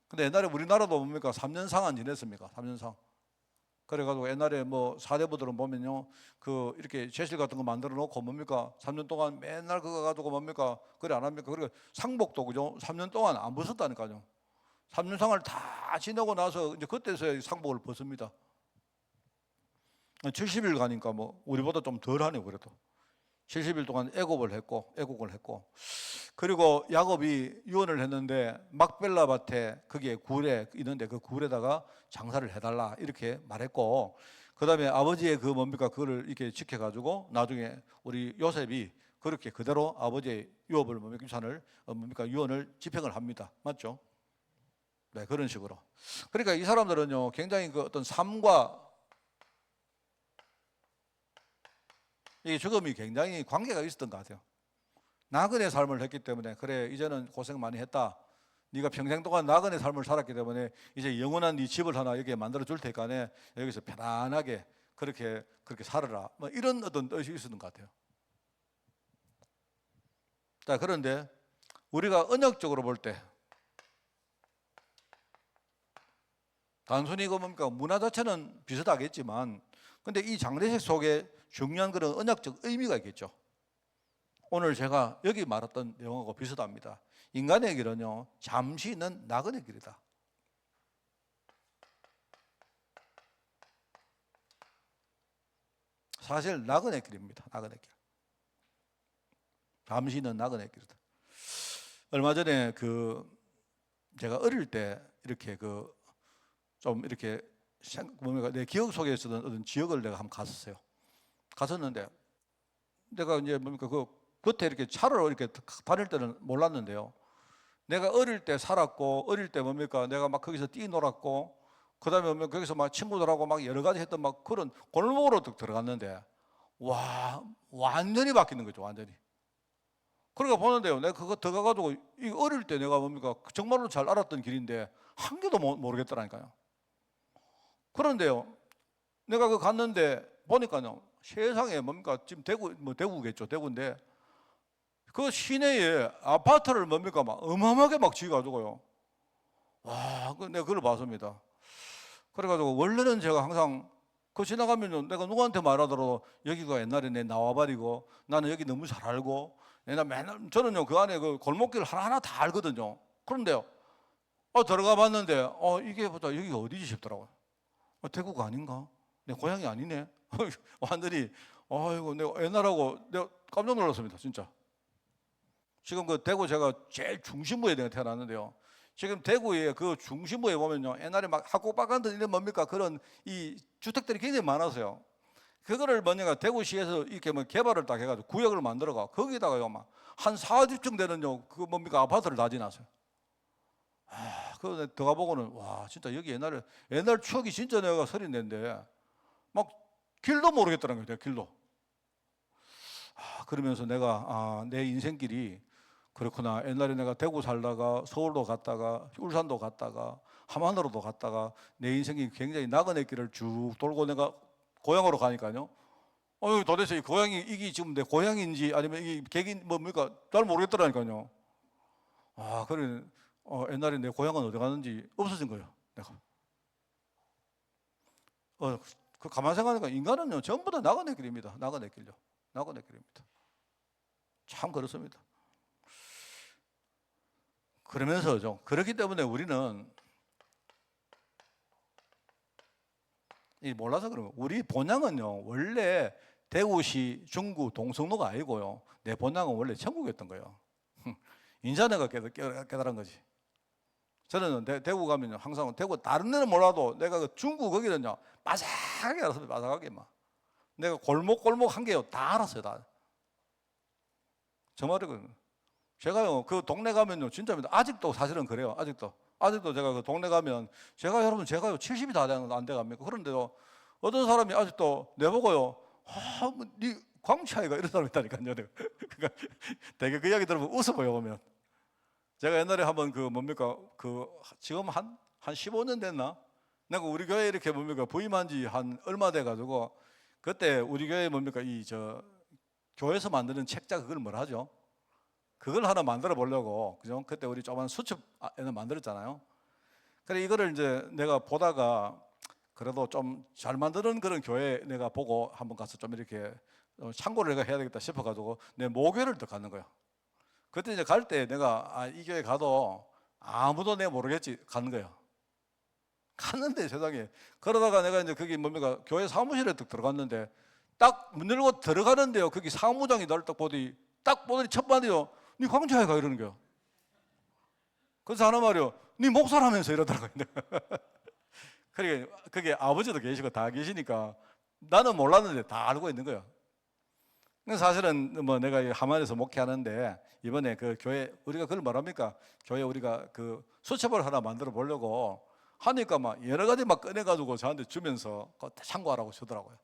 근데 옛날에 우리나라도 뭡니까? 3년상안 지냈습니까? 3년상. 그래가지고 옛날에 뭐 사대부들은 보면요, 그 이렇게 제실 같은 거 만들어 놓고 뭡니까 3년 동안 맨날 그거 가지고 뭡니까 그래 안 합니까? 그리고 상복도 그죠 3년 동안 안 벗었다니까요. 3년 상을 다 지내고 나서 이제 그때서야 상복을 벗습니다. 70일 가니까 뭐 우리보다 좀 덜하네요. 그래도 70일 동안 애곡을 했고 그리고 야곱이 유언을 했는데 막벨라 밭에 그게 굴에 있는데 그 굴에다가 장사를 해달라 이렇게 말했고, 그 다음에 아버지의 그 뭡니까 그거를 이렇게 지켜가지고 나중에 우리 요셉이 그렇게 그대로 아버지의 유업을 뭡니까 유산을 뭡니까 유언을 집행을 합니다. 맞죠? 네, 그런 식으로. 그러니까 이 사람들은요 굉장히 그 어떤 삶과 이 죽음이 굉장히 관계가 있었던 것 같아요. 나그네 삶을 했기 때문에 그래 이제는 고생 많이 했다. 네가 평생 동안 나그네 삶을 살았기 때문에 이제 영원한 네 집을 하나 여기에 만들어 줄 테니까 여기서 편안하게 그렇게 살아라. 뭐 이런 어떤 뜻이 있었던 것 같아요. 자, 그런데 우리가 언역적으로 볼 때 단순히 그 뭡니까 문화 자체는 비슷하겠지만 근데 이 장례식 속에 중요한 그런 언약적 의미가 있겠죠. 오늘 제가 여기 말했던 내용하고 비슷합니다. 인간의 길은요 잠시 있는 나그네 길이다. 사실 나그네 길입니다. 나그네 길. 잠시 있는 나그네 길이다. 얼마 전에 그 제가 어릴 때 이렇게 그 좀 이렇게 뭡니까 내 기억 속에 있었던 어떤 지역을 내가 한번 갔었어요. 갔었는데 내가 이제 뭡니까 그 겉에 이렇게 차로 이렇게 다닐 때는 몰랐는데요. 내가 어릴 때 살았고 어릴 때 뭡니까 내가 막 거기서 뛰놀았고 그다음에 거기서 막 친구들하고 막 여러 가지 했던 막 그런 골목으로 들어갔는데 와 완전히 바뀌는 거죠. 완전히. 그러니까 보는데요 내가 그거 들어가가지고 이 어릴 때 내가 뭡니까 정말로 잘 알았던 길인데 한 개도 모르겠더라니까요. 그런데요 내가 그 갔는데 보니까요 세상에 뭡니까 지금 대구 뭐 대구겠죠. 대구인데 그 시내에 아파트를 뭡니까 막 어마어마하게 막 지어가지고요. 와, 내가 그걸 봤습니다. 그래가지고 원래는 제가 항상 그 지나가면 내가 누구한테 말하더라도 여기가 옛날에 내 나와버리고 나는 여기 너무 잘 알고 내가 맨날 저는요 그 안에 그 골목길 하나하나 다 알거든요. 그런데요, 들어가 봤는데 이게 보다 여기가 어디지 싶더라고요. 대구가 아닌가? 내 고향이 아니네. 완전히 아이고 내가 옛날하고 내가 깜짝 놀랐습니다, 진짜. 지금 그 대구 제가 제일 중심부에 내가 태어났는데요. 지금 대구의 그 중심부에 보면요. 옛날에 막 학국박한들 이런 뭡니까 그런 이 주택들이 굉장히 많아서요. 그거를 뭐냐가 대구시에서 이렇게 뭐 개발을 딱 해가지고 구역을 만들어가 거기다가요 막 한 4집쯤 되는요 그 뭡니까 아파트를 다 지났어요. 그거 들어가 보고는 와 진짜 여기 옛날 추억이 진짜 내가 서린데인데 막 길도 모르겠더라는 거예요. 길도. 그러면서 내가 내 인생길이 그렇구나. 옛날에 내가 대구 살다가 서울도 갔다가 울산도 갔다가 함안으로도 갔다가 내 인생이 굉장히 나그네 길을 쭉 돌고 내가 고향으로 가니까요. 도대체 이 고향이 이게 지금 내 고향인지 아니면 이게 객인 뭡니까 잘 모르겠더라니까요. 그래 옛날에 내 고향은 어디 갔는지 없어진 거예요. 내가. 그 가만 생각하니까 인간은요 전부 다 나그네 길입니다. 나그네 길요. 나그네 길입니다. 참 그렇습니다. 그러면서 좀 그렇기 때문에 우리는 몰라서 그런 거예요. 우리 본향은요 원래 대구시 중구 동성로가 아니고요 내 본향은 원래 천국이었던 거예요. 인자네가 깨달은 거지. 저는 대구 가면 항상 대구 다른 데는 몰라도 내가 그 중구 거기는요 바삭하게 알았어요. 바삭하게 막 내가 골목 한 개요 다 알았어요. 다 정말이거든요. 제가요 그 동네 가면요 진짜입니다. 아직도 사실은 그래요. 아직도 제가 그 동네 가면 제가요 70이 다 안 돼 갑니까? 그런데요 어떤 사람이 아직도 내보고요 네 광채아이가 이런 사람이 있다니까요. 그러니까 되게 그 이야기 들으면 웃어보여 보면. 제가 옛날에 한번 그 뭡니까 그 지금 한 15년 됐나? 내가 우리 교회 이렇게 뭡니까 부임한 지 한 얼마 돼 가지고 그때 우리 교회 뭡니까 교회에서 만드는 책자 그걸 뭐라 하죠? 그걸 하나 만들어 보려고 그죠? 그때 우리 조그만 수첩 만들었잖아요. 그래 이거를 이제 내가 보다가 그래도 좀 잘 만드는 그런 교회 내가 보고 한번 가서 좀 이렇게 참고를 내가 해야 되겠다 싶어가지고 내 모교를 또 가는 거야. 그때 이제 갈 때 내가 이 교회 가도 아무도 내가 모르겠지 가는 거야. 갔는데 세상에 그러다가 내가 이제 거기 뭡니까 교회 사무실에 딱 들어갔는데 딱 문 열고 들어가는데요. 거기 사무장이 나를 딱 보더니 첫 마디요. 네 광주에 가 이러는 거야. 그래서 하나 말이요. 네 목사라면서 이러더라고요. 그러니까 그게 아버지도 계시고 다 계시니까 나는 몰랐는데 다 알고 있는 거예요. 사실은 뭐 내가 하만에서 목회하는데 이번에 그 교회 우리가 그걸 말합니까? 교회 우리가 그 수첩을 하나 만들어 보려고 하니까 막 여러 가지 막 꺼내가지고 저한테 주면서 참고하라고 주더라고요.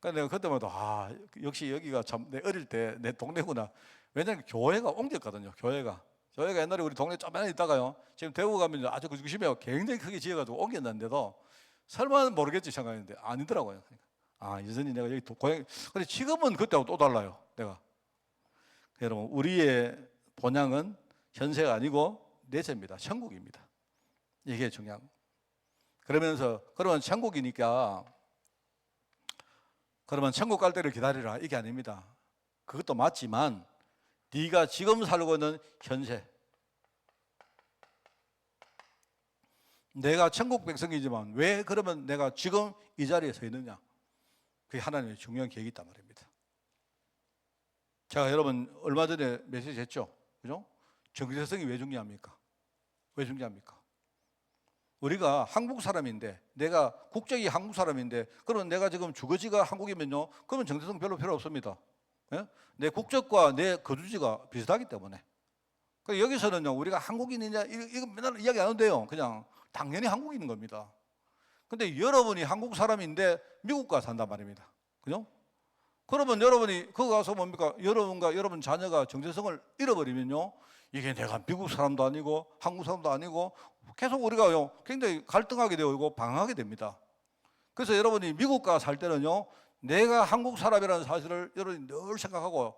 그러니까 내가 그때마다 역시 여기가 참 내 어릴 때 내 동네구나. 왜냐하면 교회가 옮겼거든요. 교회가 옛날에 우리 동네 조금만 있다가요. 지금 대구 가면 아주 그 중심에 굉장히 크게 지어가지고 옮겼는데도 설마 모르겠지 생각했는데 아니더라고요. 그러니까 여전히 내가 여기 고향. 근데 지금은 그때하고 또 달라요. 내가 여러분 우리의 본향은 현세가 아니고 내세입니다. 천국입니다. 이게 중요한. 그러면 천국이니까 그러면 천국 갈 때를 기다리라 이게 아닙니다. 그것도 맞지만 네가 지금 살고 있는 현세, 내가 천국 백성이지만 왜 그러면 내가 지금 이 자리에 서 있느냐? 그게 하나님의 중요한 계획이 있단 말입니다. 제가 여러분 얼마 전에 메시지 했죠, 그죠? 정체성이 왜 중요합니까? 왜 중요합니까? 우리가 한국 사람인데 내가 국적이 한국 사람인데 그러면 내가 지금 주거지가 한국이면요 그러면 정체성 별로 필요 없습니다. 예? 내 국적과 내 거주지가 비슷하기 때문에. 여기서는요 우리가 한국인이냐 이거 맨날 이야기 안 하는데요 그냥 당연히 한국인인 겁니다. 근데 여러분이 한국 사람인데 미국 가 산단 말입니다. 그죠? 그러면 여러분이 거기 가서 뭡니까? 여러분과 여러분 자녀가 정체성을 잃어버리면요 이게 내가 미국 사람도 아니고 한국 사람도 아니고 계속 우리가요 굉장히 갈등하게 되고 방황하게 됩니다. 그래서 여러분이 미국 가 살 때는요 내가 한국 사람이라는 사실을 여러분이 늘 생각하고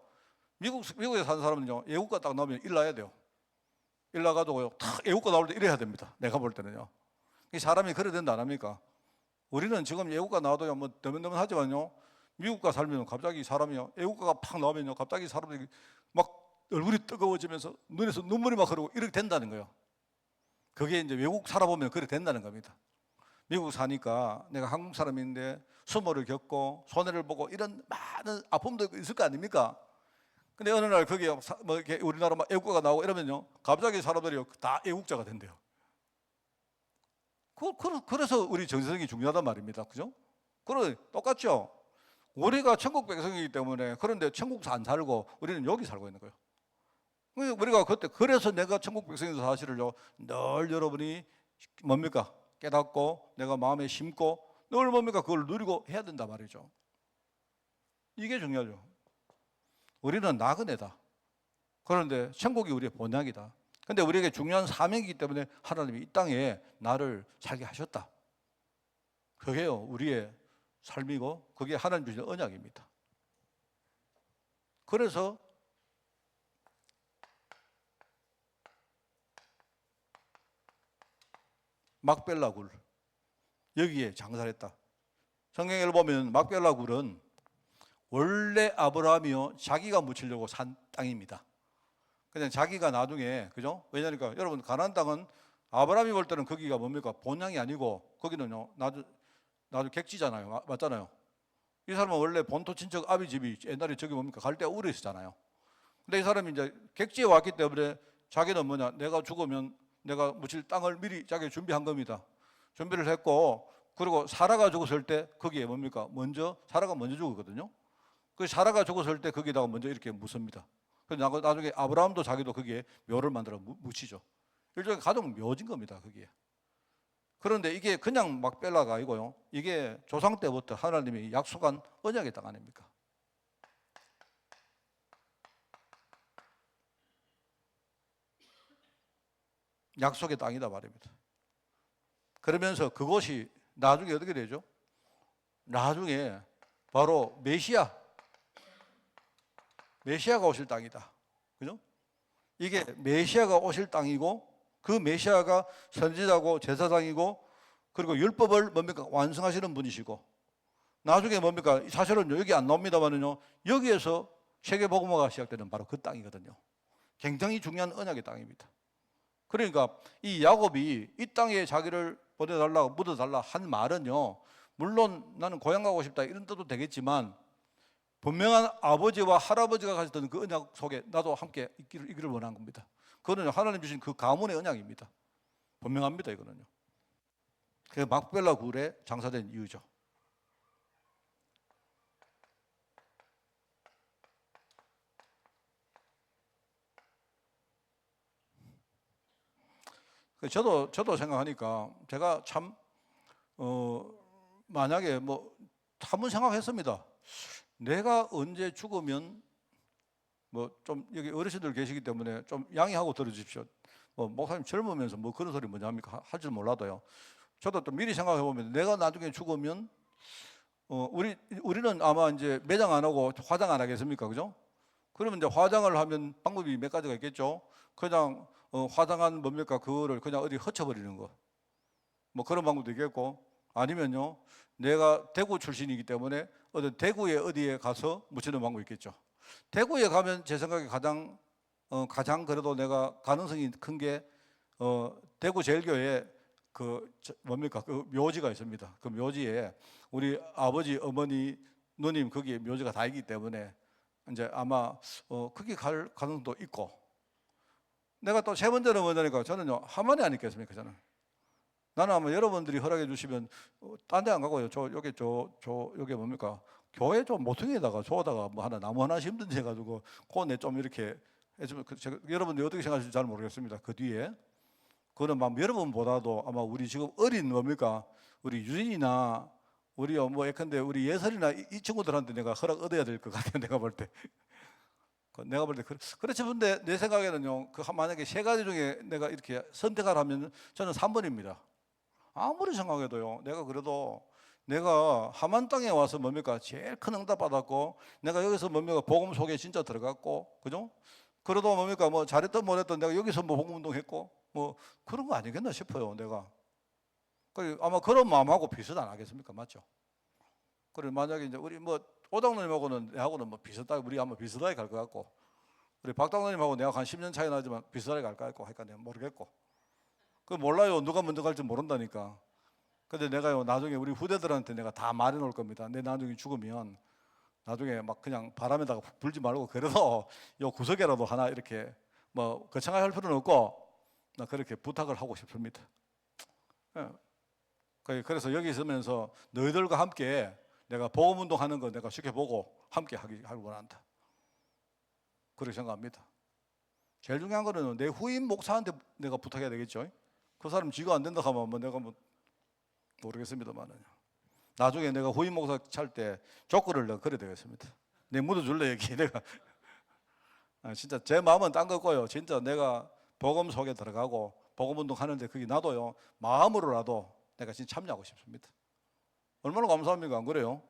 미국에 사는 사람은요 애국가 딱 나오면 일 나야 돼요. 일 나가지고요 탁 애국가 나올 때 이래야 됩니다. 내가 볼 때는요 이 사람이 그래야 된다 안 합니까? 우리는 지금 애국가 나와도요 뭐 더면더면하지만요 미국가 살면 갑자기 사람이요 애국가가 팍 나오면요 갑자기 사람들이 막 얼굴이 뜨거워지면서 눈에서 눈물이 막 흐르고 이렇게 된다는 거예요. 그게 이제 외국 살아보면 그렇게 된다는 겁니다. 미국 사니까 내가 한국 사람인데 수모를 겪고 손해를 보고 이런 많은 아픔도 있을 거 아닙니까? 근데 어느 날 거기에 뭐 이렇게 우리나라 막 애국가가 나오고 이러면요 갑자기 사람들이 다 애국자가 된대요. 그래서 우리 정체성이 중요하단 말입니다. 그죠? 그래 똑같죠? 우리가 천국 백성이기 때문에 그런데 천국에서 안 살고 우리는 여기 살고 있는 거예요. 우리가 그때 그래서 내가 천국 백성인 사실을요 늘 여러분이 뭡니까 깨닫고 내가 마음에 심고 늘 뭡니까 그걸 누리고 해야 된다 말이죠. 이게 중요하죠. 우리는 나그네다. 그런데 천국이 우리의 본향이다. 근데 우리에게 중요한 사명이기 때문에 하나님이 이 땅에 나를 살게 하셨다. 그게요 우리의 삶이고 그게 하나님 주신 언약입니다. 그래서 막벨라 굴 여기에 장사를 했다. 성경에 보면 막벨라 굴은 원래 아브라함이요 자기가 묻히려고 산 땅입니다. 그냥 자기가 나중에 그죠? 왜냐니까 여러분 가나안 땅은 아브라함이 볼 때는 거기가 뭡니까 본향이 아니고 거기는요 나주 객지잖아요. 맞잖아요. 이 사람은 원래 본토 친척 아비 집이 옛날에 저기 뭡니까 갈대아 우르에 있었잖아요. 근데 이 사람이 이제 객지에 왔기 때문에 자기는 뭐냐 내가 죽으면 내가 묻힐 땅을 미리 자기가 준비한 겁니다. 준비를 했고 그리고 사라가 죽었을 때 거기에 뭡니까 사라가 먼저 죽었거든요. 그 사라가 죽었을 때 거기다가 먼저 이렇게 묻습니다. 그래서 나중에 아브라함도 자기도 거기에 묘를 만들어 묻히죠. 일종의 가족 묘진 겁니다. 거기에. 그런데 이게 그냥 막벨라가 아니고요. 이게 조상 때부터 하나님이 약속한 언약의 땅 아닙니까? 약속의 땅이다 말입니다. 그러면서 그곳이 나중에 어떻게 되죠? 나중에 바로 메시아가 오실 땅이다. 그죠? 이게 메시아가 오실 땅이고 그 메시아가 선지자고 제사장이고 그리고 율법을 뭡니까? 완성하시는 분이시고, 나중에 뭡니까? 사실은 여기 안 나옵니다만은요, 여기에서 세계복음화가 시작되는 바로 그 땅이거든요. 굉장히 중요한 언약의 땅입니다. 그러니까 이 야곱이 이 땅에 자기를 보내달라고 묻어달라 한 말은요, 물론 나는 고향 가고 싶다 이런 뜻도 되겠지만, 분명한 아버지와 할아버지가 가졌던 그 언약 속에 나도 함께 있기를 원한 겁니다. 그거는 하나님 주신 그 가문의 언약입니다. 분명합니다, 이거는요. 그게 막벨라 굴에 장사된 이유죠. 저도 생각하니까 제가 참 만약에 뭐 한번 생각했습니다. 내가 언제 죽으면 뭐 좀 여기 어르신들 계시기 때문에 좀 양해하고 들어주십시오. 뭐 목사님 젊으면서 뭐 그런 소리 뭐냐 합니까? 할 줄 몰라도요. 저도 또 미리 생각해 보면 내가 나중에 죽으면 우리는 아마 이제 매장 안 하고 화장 안 하겠습니까, 그죠? 그러면 이제 화장을 하면 방법이 몇 가지가 있겠죠. 그냥 화장한 뭡니까 그거를 그냥 어디 흩어버리는 거. 뭐 그런 방법도 있겠고, 아니면요 내가 대구 출신이기 때문에 어떤 대구에 어디에 가서 묻히는 방법이 있겠죠. 대구에 가면 제 생각에 가장 그래도 내가 가능성이 큰 게 대구 제일교회에 뭡니까 그 묘지가 있습니다. 그 묘지에 우리 아버지, 어머니, 누님 거기에 묘지가 다 있기 때문에 이제 아마 거기 갈 가능성도 있고, 내가 또 세 번째는 뭐냐니까 저는요 하만이 아니겠습니까? 저는 나는 아마 여러분들이 허락해 주시면 딴 데 안 가고요. 여기 뭡니까 교회 좀 모퉁이에다가 저다가 뭐 하나 나무 하나 심든지 해가지고 그거 좀 이렇게 해주면 여러분들이 어떻게 생각하실지 잘 모르겠습니다. 그 뒤에 그거는 막 여러분보다도 아마 우리 지금 어린 뭡니까 우리 유진이나 우리 뭐 예컨대 우리 예설이나 이 친구들한테 내가 허락 얻어야 될 것 같아요. 내가 볼 때. 내가 볼 때 그렇지. 근데 내 생각에는요 만약에 세 가지 중에 내가 이렇게 선택하라면 저는 3번입니다. 아무리 생각해도요 내가 그래도 내가 하만 땅에 와서 뭡니까 제일 큰 응답 받았고, 내가 여기서 뭡니까 복음 속에 진짜 들어갔고, 그죠? 그래도 뭡니까 뭐 잘했든 못했든 내가 여기서 뭐 복음 운동했고 뭐 그런 거 아니겠나 싶어요. 내가 아마 그런 마음하고 비슷 안 하겠습니까? 맞죠? 그래 만약에 이제 우리 뭐 오당노님하고는 내하고는 뭐 비슷하게 우리 아마 비슷하게 갈 것 같고, 우리 박당노님하고 내가 한 10년 차이 나지만 비슷하게 갈 것 같고 하니까 내가 모르겠고, 그 몰라요. 누가 먼저 갈지 모른다니까. 근데 내가요 나중에 우리 후대들한테 내가 다 말해 놓을 겁니다. 내 나중에 죽으면 나중에 막 그냥 바람에다가 불지 말고 그래도 요 구석에라도 하나 이렇게 뭐 거창하게 할 필요는 없고 나 그렇게 부탁을 하고 싶습니다. 그래서 여기 있으면서 너희들과 함께 내가 복음 운동하는 거 내가 지켜보고 함께 하기 원한다. 그렇게 생각합니다. 제일 중요한 거는 내 후임 목사한테 내가 부탁해야 되겠죠. 그 사람 지가 안 된다 하면 뭐 내가 뭐 모르겠습니다만은 나중에 내가 후임 목사 찰 때 조건을 내가 그래야 되겠습니다. 내 묻어줄래 여기 내가 진짜 제 마음은 딴 거고요. 진짜 내가 복음 속에 들어가고 복음 운동 하는데 그게 나도요 마음으로라도 내가 진짜 참여하고 싶습니다. 얼마나 감사합니까? 안 그래요?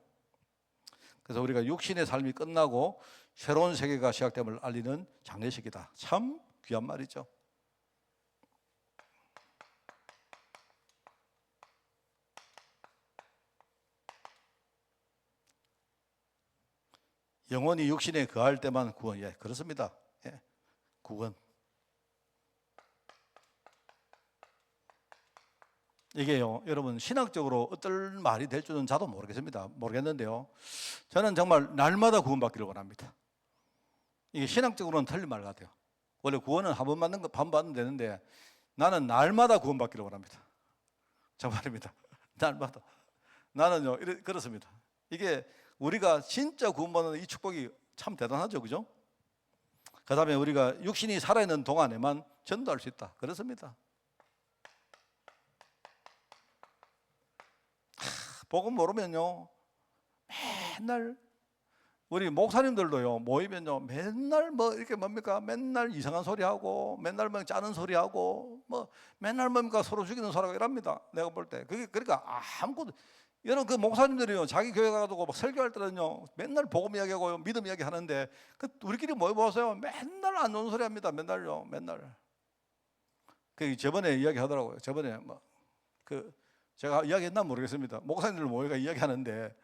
그래서 우리가 육신의 삶이 끝나고 새로운 세계가 시작됨을 알리는 장례식이다. 참 귀한 말이죠. 영혼이 육신에 거할 때만 구원. 예, 그렇습니다. 예, 구원. 이게요, 여러분 신학적으로 어떤 말이 될 줄은 저도 모르겠는데요. 저는 정말 날마다 구원받기를 원합니다. 이게 신학적으로는 틀린 말 같아요. 원래 구원은 한 번 받으면 되는데 나는 날마다 구원받기를 원합니다. 정말입니다. 날마다. 나는요, 그렇습니다. 이게 우리가 진짜 구원받는 이 축복이 참 대단하죠, 그죠? 그 다음에 우리가 육신이 살아있는 동안에만 전도할 수 있다. 그렇습니다. 복음 모르면요, 맨날 우리 목사님들도요 모이면요 맨날 뭐 이렇게 뭡니까 맨날 이상한 소리 하고 맨날 뭐 짜는 소리 하고 뭐 맨날 뭡니까 서로 죽이는 소리가 이랍니다. 내가 볼 때 그게 그러니까 아무것도. 여러분 그 목사님들이요 자기 교회 가가지고 막 설교할 때는요 맨날 복음 이야기하고 믿음 이야기 하는데 그 우리끼리 모여보세요 맨날 안 좋은 소리 합니다. 맨날. 그 저번에 이야기 하더라고요. 저번에 뭐 제가 이야기했나 모르겠습니다. 목사님들 모여가 이야기하는데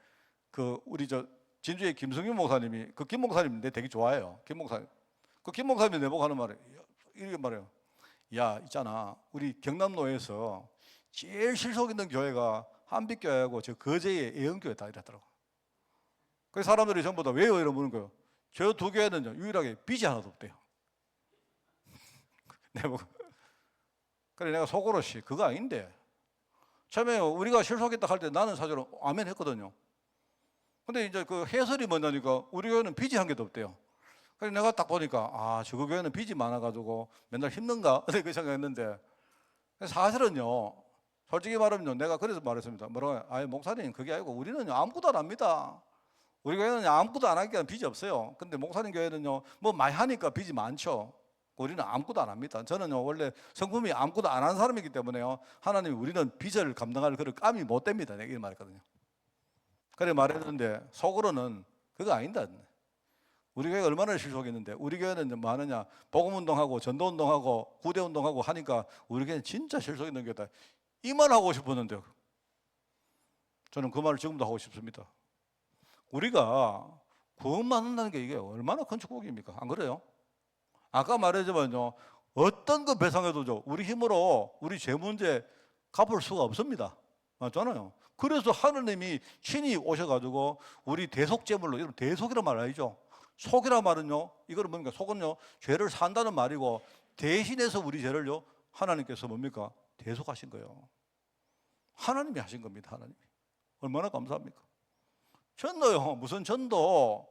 그 우리 저 진주의 김성윤 목사님이 그 김 목사님 내 되게 좋아해요. 김 목사님. 그 김 목사님이 내보고 하는 말이 이렇게 말해요. 야, 있잖아. 우리 경남로에서 제일 실속 있는 교회가 한빛교회하고 저 거제의 애영교회다 이랬더라고. 그 사람들이 전부 다 왜요? 이러는 거예요. 저 두 교회는 유일하게 빚이 하나도 없대요. 내보고. 그래 내가 속으로 그거 아닌데. 처음에 우리가 실속있다 할 때 나는 사실은 아멘 했거든요. 근데 이제 그 해설이 뭐냐니까 우리 교회는 빚이 한 개도 없대요. 그래서 내가 딱 보니까 저 교회는 빚이 많아가지고 맨날 힘든가? 그 생각했는데 사실은요, 솔직히 말하면요, 내가 그래서 말했습니다. 뭐라고? 목사님 그게 아니고 우리는 아무것도 안 합니다. 우리 교회는 아무것도 안 하니까 빚이 없어요. 근데 목사님 교회는요, 뭐 많이 하니까 빚이 많죠. 우리는 아무것도 안 합니다. 저는요, 원래 성품이 아무것도 안 하는 사람이기 때문에요, 하나님이 우리는 빚을 감당할 그런 깜이 못 됩니다. 내가 이렇게 말했거든요. 그래 말했는데 속으로는 그거 아니다. 우리 교회가 얼마나 실속했는데 우리 교회는 뭐 하느냐, 복음운동하고 전도운동하고 구대운동하고 하니까 우리 교회는 진짜 실속 있는 교회다. 이 말 하고 싶었는데요. 저는 그 말을 지금도 하고 싶습니다. 우리가 구원만 한다는 게 이게 얼마나 큰 축복입니까? 안 그래요? 아까 말했지만요, 어떤 그 배상해도죠, 우리 힘으로 우리 죄 문제 갚을 수가 없습니다. 맞잖아요. 그래서 하느님이 친히 오셔가지고 우리 대속제물로, 이런 대속이란 말 알죠? 속이란 말은요, 이거는 뭡니까? 속은요, 죄를 산다는 말이고, 대신해서 우리 죄를요, 하나님께서 뭡니까? 대속하신 거예요. 하나님이 하신 겁니다. 하나님이. 얼마나 감사합니까? 전도요, 무슨 전도?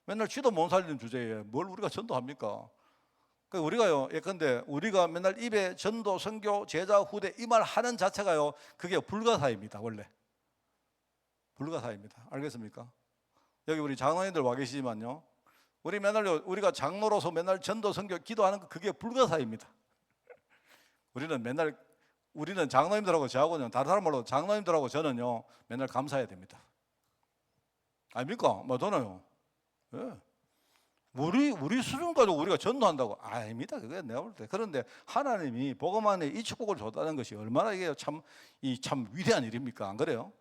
맨날 지도 못 살리는 주제에 뭘 우리가 전도합니까? 우리가요, 예컨대 우리가 맨날 입에 전도, 선교, 제자, 후대 이 말 하는 자체가요, 그게 불가사입니다. 원래 불가사입니다. 알겠습니까? 여기 우리 장로님들 와 계시지만요, 우리 맨날요, 우리가 장로로서 맨날 전도, 선교, 기도하는 거 그게 불가사입니다. 우리는 장로님들하고 저하고는 다른 사람 말로 장로님들하고 저는요, 맨날 감사해야 됩니다. 아닙니까? 맞잖아요. 예. 우리 수준 가지고 우리가 전도한다고? 아닙니다. 그게 내가 볼 때. 그런데 하나님이 복음 안에 이 축복을 줬다는 것이 얼마나 이게 참 위대한 일입니까? 안 그래요?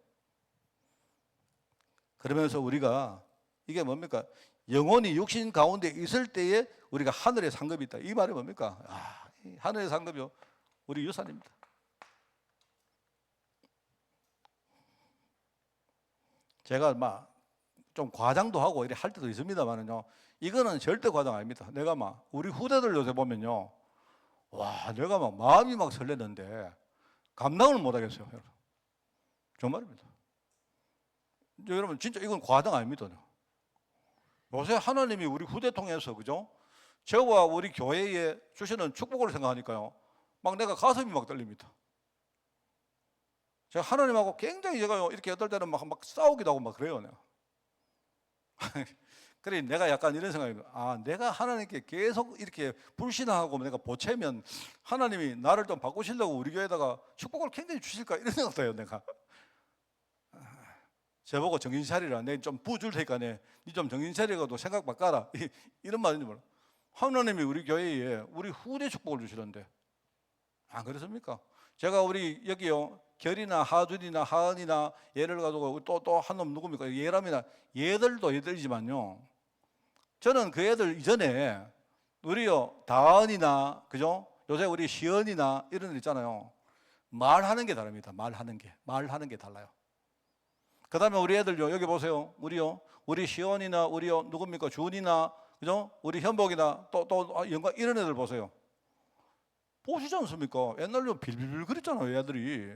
그러면서 우리가 이게 뭡니까? 영혼이 육신 가운데 있을 때에 우리가 하늘의 상급이 있다. 이 말이 뭡니까? 하늘의 상급이요, 우리 유산입니다. 제가 막 좀 과장도 하고 이렇게 할 때도 있습니다만은요, 이거는 절대 과장 아닙니다. 내가 막 우리 후대들 요새 보면요, 와, 내가 막 마음이 막 설레는데 감당을 못 하겠어요, 여러분. 정말입니다. 여러분 진짜 이건 과장 아닙니다. 요새 하나님이 우리 후대 통해서, 그죠? 저와 우리 교회에 주시는 축복을 생각하니까요, 막 내가 가슴이 막 떨립니다. 제가 하나님하고 굉장히 제가 이렇게 어떨 때는 막 싸우기도 하고 막 그래요, 내가. 그래 내가 약간 이런 생각입니다. 내가 하나님께 계속 이렇게 불신하고 내가 보채면 하나님이 나를 좀 바꾸시려고 우리 교회에다가 축복을 굉장히 주실까, 이런 생각도 해요, 내가. 저보고 정신 차리라, 내 좀 부줄 테니까 니 좀 정신 차리고 생각 바꿔라, 이런 말인지 몰라. 하나님이 우리 교회에 우리 후대 축복을 주시는데 안 그렇습니까? 제가 우리 여기요, 결이나 하준이나 하은이나 얘를 가지고 또 한 놈 누굽니까? 예람이나 얘들도 얘들이지만요, 저는 그 애들 이전에 우리요 다은이나, 그죠? 요새 우리 시연이나 이런 애 있잖아요, 말하는 게 다릅니다. 말하는 게 달라요. 그 다음에 우리 애들요, 여기 보세요, 우리 시연이나 우리요 누굽니까? 준이나, 그죠? 우리 현복이나 또 영광 이런 애들 보세요. 보시지 않습니까? 옛날에 빌빌빌 그랬잖아요, 애들이.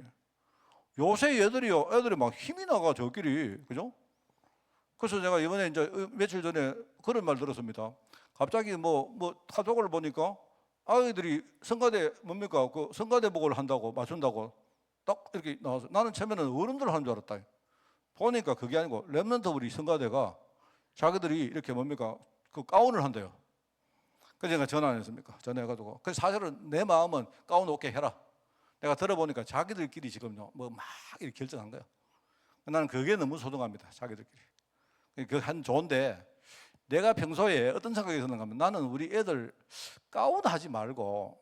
요새 애들이 막 힘이 나가, 저끼리. 그죠? 그래서 제가 이번에 이제 며칠 전에 그런 말 들었습니다. 갑자기 타독을 보니까 아이들이 성가대 뭡니까? 그 성가대복을 한다고, 맞춘다고 딱 이렇게 나와서, 나는 처음에는 어른들 하는 줄 알았다. 보니까 그게 아니고 렘넌트 우리 성가대가 자기들이 이렇게 뭡니까? 그 가운을 한대요. 그래서 제가 전화 안 했습니까? 전화해가지고. 그래서 사실은 내 마음은 가운 오케이 해라. 내가 들어보니까 자기들끼리 지금요, 막 이렇게 결정한 거예요. 나는 그게 너무 소중합니다. 자기들끼리. 그 한 좋은데, 내가 평소에 어떤 생각이 드는가 하면, 나는 우리 애들 가운 하지 말고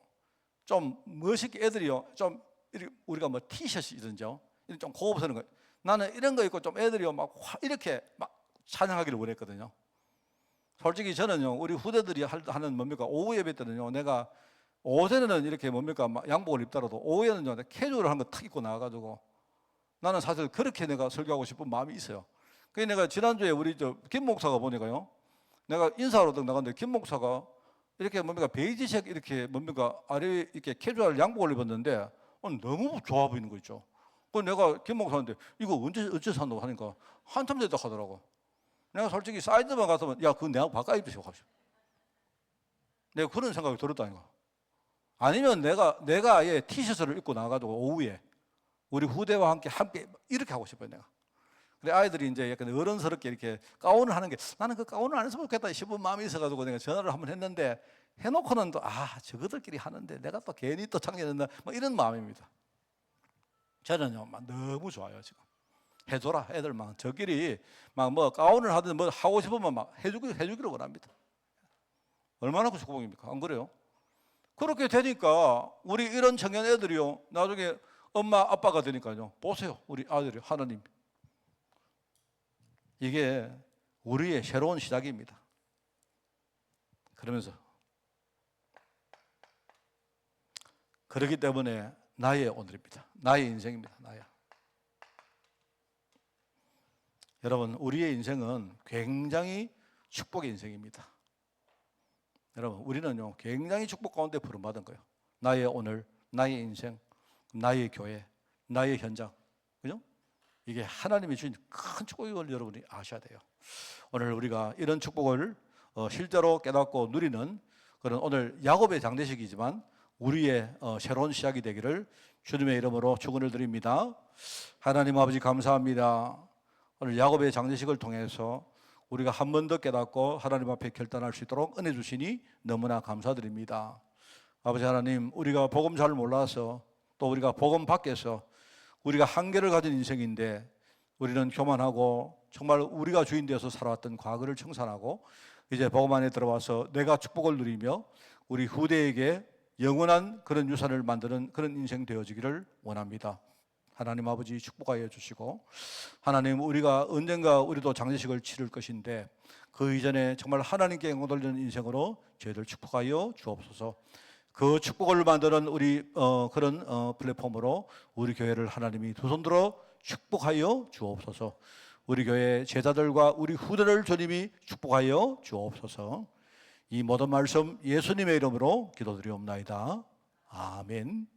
좀 멋있게 애들이요, 좀 우리가 티셔츠이든지요, 좀 고급스러운 거. 나는 이런 거 있고 좀 애들이 막 이렇게 막 찬양하기를 원했거든요. 솔직히 저는요, 우리 후대들이 하는 뭡니까? 오후 예배 때는요, 내가 오전에는 이렇게 뭡니까? 막 양복을 입더라도 오후에는요, 캐주얼 한 거 탁 입고 나와가지고 나는 사실 그렇게 내가 설교하고 싶은 마음이 있어요. 그래서 내가 지난주에 우리 김 목사가 보니까요, 내가 인사하러 나갔는데 김 목사가 이렇게 뭡니까? 베이지색 이렇게 뭡니까? 아래 이렇게 캐주얼 양복을 입었는데 너무 좋아 보이는 거 있죠. 그래서 내가 김 목사한테 이거 언제 샀노 하니까 한참 됐다 하더라고. 내가 솔직히 사이즈만 가서 야, 그거 내가 바꿔 입으시오 하시오. 내가 그런 생각이 들었다니까. 아니면 내가 아예 티셔츠를 입고 나가지고 오후에 우리 후대와 함께 이렇게 하고 싶어요, 내가. 근데 아이들이 이제 약간 어른스럽게 이렇게 가운을 하는 게 나는 그 가운을 안 했으면 좋겠다 싶은 마음이 있어가지고 내가 전화를 한번 했는데 해놓고는 또 저거들끼리 하는데 내가 또 괜히 또 창피했나 뭐 이런 마음입니다. 저는요, 막 너무 좋아요, 지금. 해줘라, 애들 막 저끼리 막 뭐 가운을 하든 뭐 하고 싶으면 막 해주기를 원합니다. 얼마나 그 축복입니까? 안 그래요? 그렇게 되니까 우리 이런 청년 애들이요, 나중에 엄마 아빠가 되니까요, 보세요, 우리 아들이 하나님. 이게 우리의 새로운 시작입니다. 그러면서 그렇기 때문에 나의 오늘입니다. 나의 인생입니다. 나야. 여러분, 우리의 인생은 굉장히 축복의 인생입니다. 여러분, 우리는요, 굉장히 축복 가운데 부름받은 거예요. 나의 오늘, 나의 인생, 나의 교회, 나의 현장. 그죠? 이게 하나님이 주신 큰 축복을 여러분이 아셔야 돼요. 오늘 우리가 이런 축복을 실제로 깨닫고 누리는 그런 오늘 야곱의 장례식이지만 우리의 새로운 시작이 되기를 주님의 이름으로 축원을 드립니다. 하나님 아버지 감사합니다. 오늘 야곱의 장례식을 통해서 우리가 한 번 더 깨닫고 하나님 앞에 결단할 수 있도록 은혜 주시니 너무나 감사드립니다. 아버지 하나님, 우리가 복음 잘 몰라서 또 우리가 복음 밖에서 우리가 한계를 가진 인생인데 우리는 교만하고 정말 우리가 주인 되어서 살아왔던 과거를 청산하고 이제 복음 안에 들어와서 내가 축복을 누리며 우리 후대에게 영원한 그런 유산을 만드는 그런 인생 되어지기를 원합니다. 하나님 아버지 축복하여 주시고, 하나님, 우리가 언젠가 우리도 장례식을 치를 것인데 그 이전에 정말 하나님께 영광 돌리는 인생으로 저희들 축복하여 주옵소서. 그 축복을 만드는 우리 그런 플랫폼으로 우리 교회를 하나님이 두 손 들어 축복하여 주옵소서. 우리 교회 제자들과 우리 후대를 주님이 축복하여 주옵소서. 이 모든 말씀 예수님의 이름으로 기도드리옵나이다. 아멘.